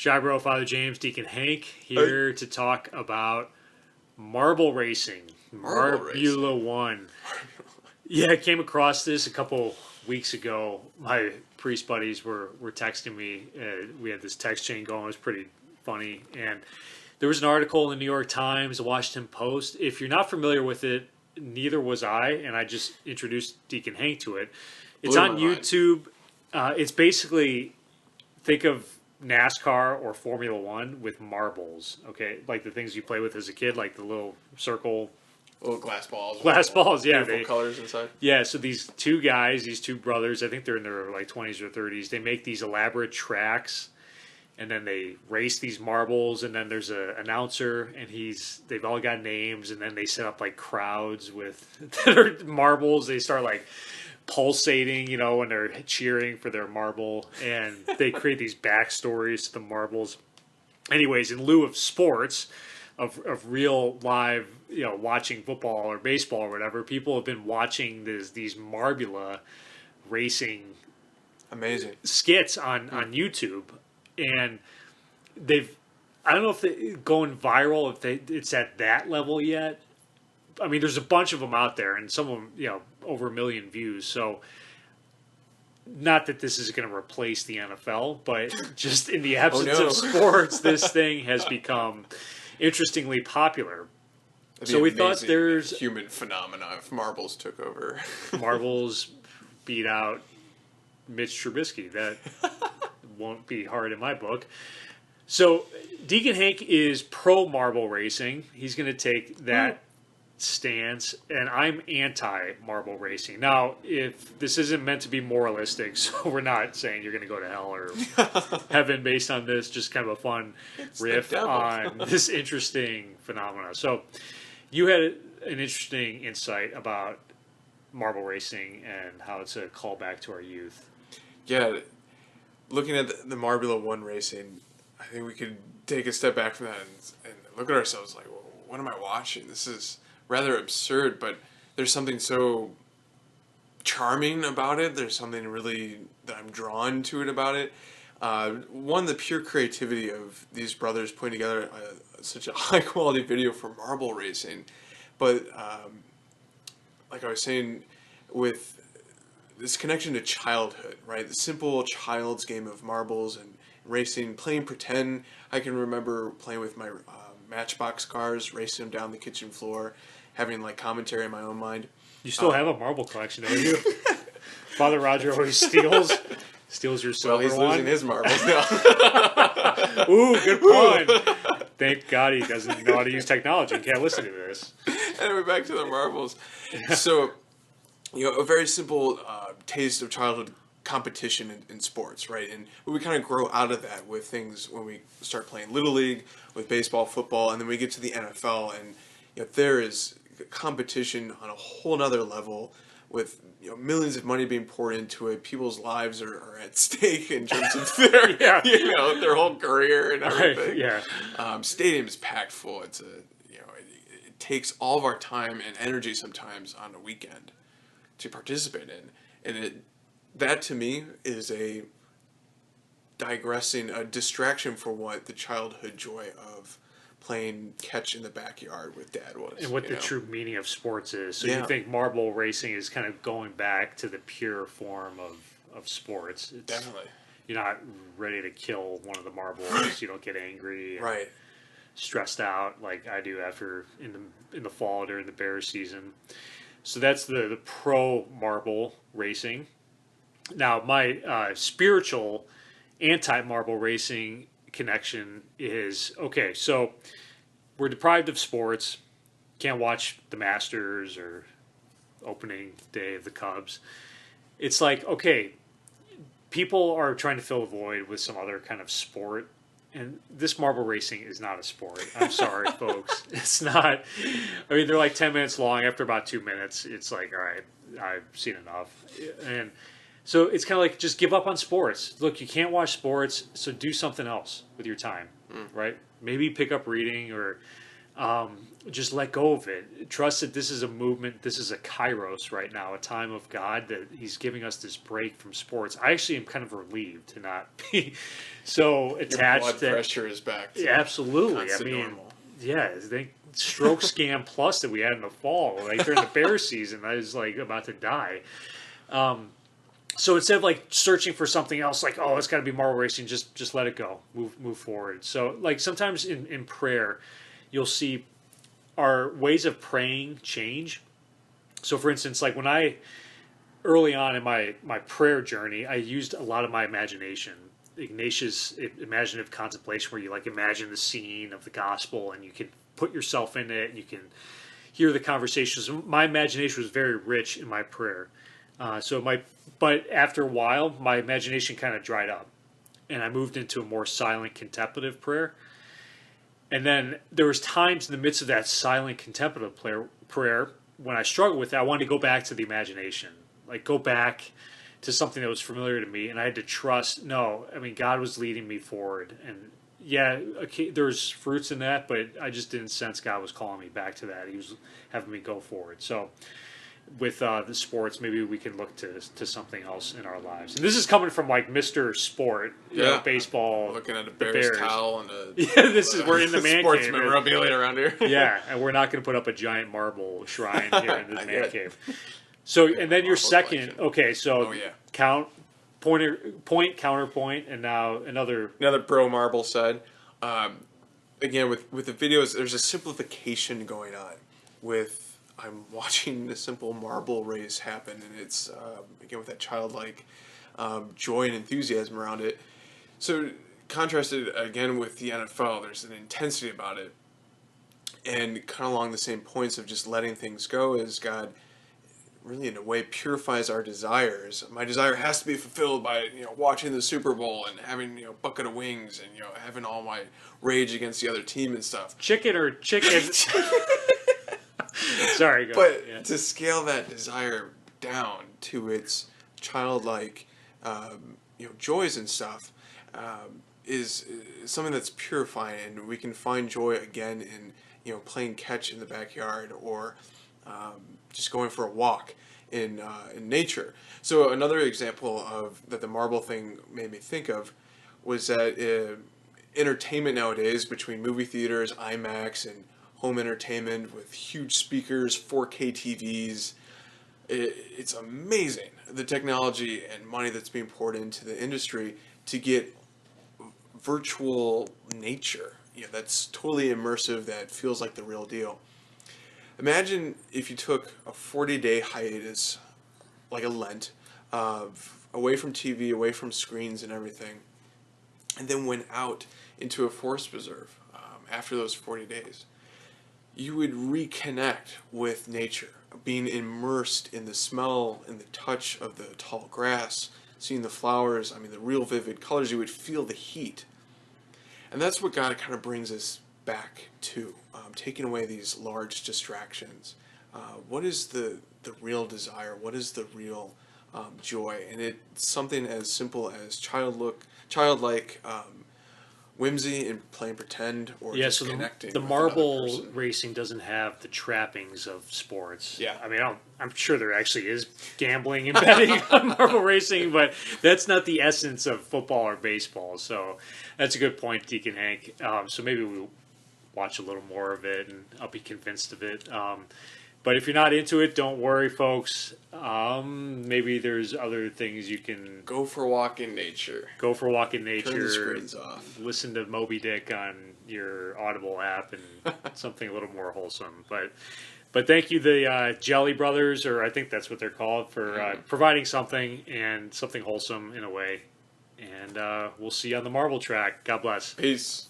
Shybro, Father James, Deacon Hank here to talk about marble racing. Marbula One. Yeah, I came across this a couple weeks ago. My priest buddies were texting me. We had this text chain going. It was pretty funny. And there was an article in the New York Times, the Washington Post. If you're not familiar with it, neither was I, and I just introduced Deacon Hank to it. It's on YouTube. It's basically, think of NASCAR or Formula One with marbles, okay? Like the things you play with as a kid, like the little circle. Little glass balls. Glass balls, yeah. Beautiful colors inside. Yeah, so these two guys, these two brothers, I think they're in their like 20s or 30s, they make these elaborate tracks, and then they race these marbles, and then there's an announcer, and they've all got names, and then they set up like crowds with their marbles. They start like pulsating, when they're cheering for their marble, and they create these backstories to the marbles. Anyways, in lieu of sports, of real live, watching football or baseball or whatever, people have been watching these Marbula racing amazing skits on YouTube, and I don't know if they're going viral, if it's at that level yet. I mean, there's a bunch of them out there, and some of them, over 1 million views. So, not that this is going to replace the NFL, but just in the absence of sports, this thing has become interestingly popular. So we thought there's human phenomena if marbles took over. Marbles beat out Mitch Trubisky. That won't be hard in my book. So Deacon Hank is pro marble racing. He's going to take that stance, and I'm anti marble racing. Now, if this isn't meant to be moralistic, so we're not saying you're going to go to hell or heaven based on this, just kind of a fun riff on this interesting phenomena. So you had an interesting insight about marble racing and how it's a callback to our youth. Yeah, looking at the Marbula One racing, I think we could take a step back from that and look at ourselves like, well, what am I watching? This is rather absurd, but there's something so charming about it. There's something really that I'm drawn to it about it. One, the pure creativity of these brothers putting together such a high quality video for marble racing. But like I was saying, with this connection to childhood, right? The simple child's game of marbles and racing, playing pretend. I can remember playing with my Matchbox cars, racing them down the kitchen floor, having like commentary in my own mind. You still have a marble collection, don't you? Father Roger always steals your silver. Well, he's losing his marbles now. Ooh, good point. Thank God he doesn't know how to use technology and can't listen to this. Anyway, back to the marbles. So, a very simple taste of childhood competition in sports, right? And we kind of grow out of that with things when we start playing Little League, with baseball, football, and then we get to the NFL, and there is competition on a whole nother level with millions of money being poured into it. People's lives are at stake in terms of their their whole career and everything. Right, yeah. Stadium's packed full. It's it takes all of our time and energy sometimes on a weekend to participate in, and that to me is a distraction for what the childhood joy of playing catch in the backyard with dad was. And what the true meaning of sports is. So you think marble racing is kind of going back to the pure form of sports. Definitely. You're not ready to kill one of the marbles. You don't get angry. Right. Stressed out like I do after in the fall during the bear season. So that's the pro marble racing. Now, my spiritual anti-marble racing connection is, okay, so we're deprived of sports, can't watch the Masters or opening day of the Cubs. It's like, okay, people are trying to fill a void with some other kind of sport, and this marble racing is not a sport. I'm sorry, folks. It's not. I mean, they're like 10 minutes long. After about 2 minutes, it's like, all right, I've seen enough. And so it's kind of like, just give up on sports. Look, you can't watch sports, so do something else with your time, right? Maybe pick up reading or Just let go of it. Trust that this is a movement. This is a kairos right now, a time of God that He's giving us this break from sports. I actually am kind of relieved to not be so Your attached blood to. pressure is back to Yeah, absolutely. I constant mean, normal. yeah, the stroke scam plus that we had in the fall, like during the bear season, I was like about to die. So instead of like searching for something else, like oh, it's got to be marble racing, just let it go, move forward. So like sometimes in prayer, you'll see our ways of praying change. So for instance, like when I early on in my prayer journey, I used a lot of my imagination. Ignatius imaginative contemplation, where you like imagine the scene of the gospel and you can put yourself in it and you can hear the conversations. My imagination was very rich in my prayer. But after a while, my imagination kind of dried up, and I moved into a more silent, contemplative prayer. And then there was times in the midst of that silent, contemplative prayer when I struggled with it. I wanted to go back to the imagination, like go back to something that was familiar to me, and I had to trust. No, I mean God was leading me forward, and yeah, okay, there was fruits in that, but I just didn't sense God was calling me back to that. He was having me go forward. So with the sports, maybe we can look to something else in our lives. And this is coming from like Mr. Sport, baseball, Looking at a the Bears Bears. towel and a Yeah, this is we're in the man sports cave. memorabilia around here. Yeah, and we're not going to put up a giant marble shrine here in the Not man yet. cave. So, and then your Marble second, collection. okay, so Oh, yeah. point, counterpoint, and now another. Another pro marble side. Again, with the videos, there's a simplification going on. With I'm watching the simple marble race happen, and it's again with that childlike joy and enthusiasm around it. So contrasted again with the NFL, there's an intensity about it, and kind of along the same points of just letting things go as God really in a way purifies our desires. My desire has to be fulfilled by watching the Super Bowl and having bucket of wings and having all my rage against the other team and stuff. Chicken or chicken. Sorry, go But ahead. Yeah. to scale that desire down to its childlike joys and stuff is something that's purifying, and we can find joy again in playing catch in the backyard or just going for a walk in nature. So another example of that the marble thing made me think of was that entertainment nowadays between movie theaters, IMAX, and home entertainment with huge speakers, 4K TVs. It's amazing the technology and money that's being poured into the industry to get virtual nature. That's totally immersive, that feels like the real deal. Imagine if you took a 40-day hiatus, like a Lent, away from TV, away from screens and everything, and then went out into a forest preserve after those 40 days. You would reconnect with nature, being immersed in the smell and the touch of the tall grass, seeing the flowers, the real vivid colors. You would feel the heat. And that's what God kind of brings us back to, taking away these large distractions. What is the real desire? What is the real joy? And it's something as simple as childlike whimsy and playing pretend, or just So connecting. the with another marble person. racing doesn't have the trappings of sports. Yeah. I'm sure there actually is gambling and betting on marble racing, but that's not the essence of football or baseball. So that's a good point, Deacon Hank. So maybe we'll watch a little more of it, and I'll be convinced of it. But if you're not into it, don't worry, folks. Maybe there's other things you can Go for a walk in nature. go for a walk in nature. Turn the screens off. Listen to Moby Dick on your Audible app and something a little more wholesome. But thank you, the Jelly Brothers, or I think that's what they're called, for providing something and something wholesome in a way. And we'll see you on the marble track. God bless. Peace.